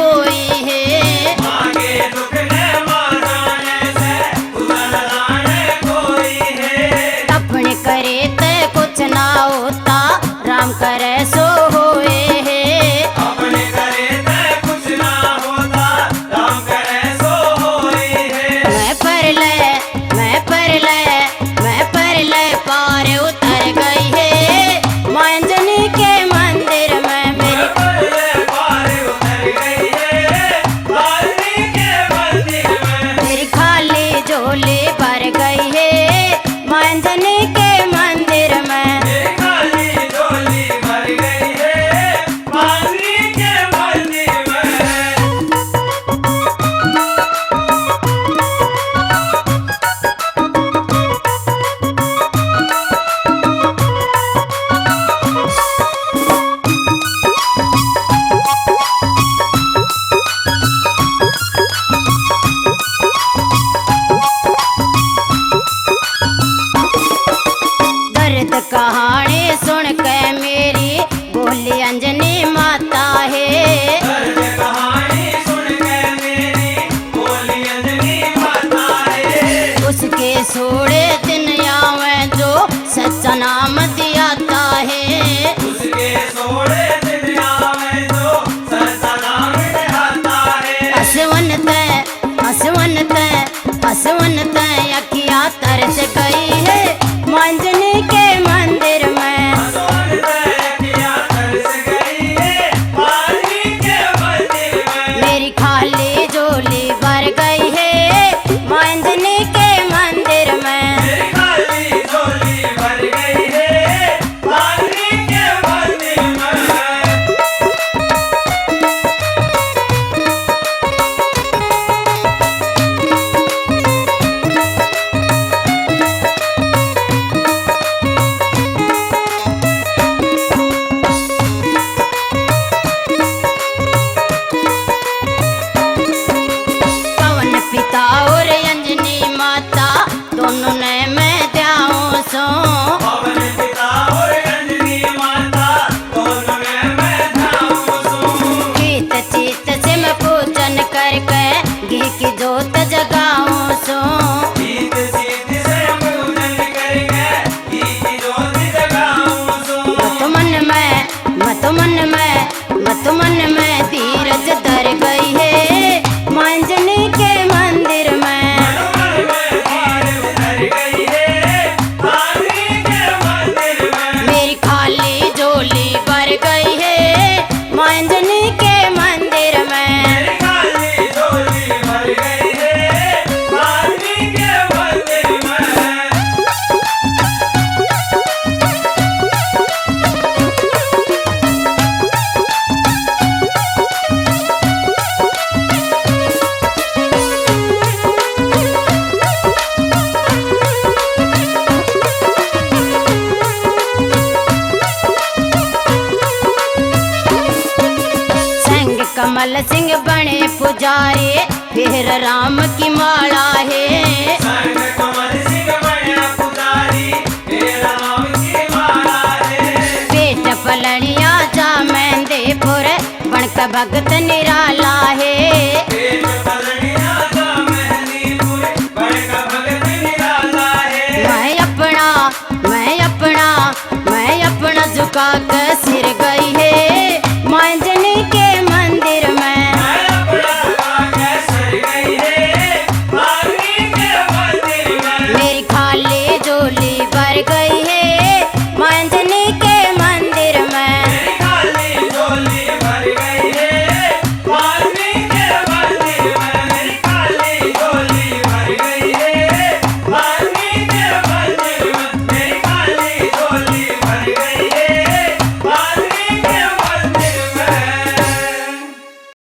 कोई है। मांगे दुख ने मांगने से उधर जाने कोई है। अपने करे ते कुछ ना होता, राम करे सो होए है। अपने करे ते कुछ ना होता, राम करे सो होए है। मैं पर ले पार उतर गई है, मांजनी के मंदिर में मेरी। पार उतर गई है मांजनी के मंदिर में। मेरी खाली झोली भर गई है, मांजनी के मंदिर में। मेरी खाली झोली भर गई है मांजनी के मंदिर में। दर्द कहानी सुन के मेरी बोली अंजनी माता है। दर्द कहानी सुन के मेरी बोली अंजनी माता है। उसके सोड़े दिन आवे जो सच्चा नाम दियाता है। उसके सोड़े दिन आवे जो सच्चा नाम दिहाता है। हसवन ते अखियाँ तरस गई है मांजनी के मंदिर में। हसवन ते अखियाँ तरस गई है मांजनी के मंदिर में। मेरी खाली झोली भर गई है मांजनी के मंदिर में। मेरी खाली झोली भर गई है मांजनी के मंदिर में। पवन पिता और अंजनी माता दोनों ने मैं द्याऊं सो। पवन पिता और अंजनी माता दोनों में मैं जाऊं सो। गीत चीत से मैं पूजन करके घी की जोत जगाऊं सो। गीत सीत से पूजन करके घी की ज्योत जगाऊं सो। मत मन में धीरज धर गई है मांजनी के मंदिर में। मन में धीर उतर गई है मांजनी के मंदिर में। मेरी खाली झोली भर गई है मांजनी के मंदिर में। मेरी खाली झोली भर गई है मांजनी के मंदिर में। संग कमल सिंह बने पुजारी, फिर राम की माला है। संग कमल सिंह बने पुजारी, मेरा नाम की माला है। पेट पलड़िया जा मेहंदीपुर बनक भगत निराला है। पेट पलड़िया जा मेहंदीपुर बड़का भगत निराला है। मैं अपना झुका कर सिर गई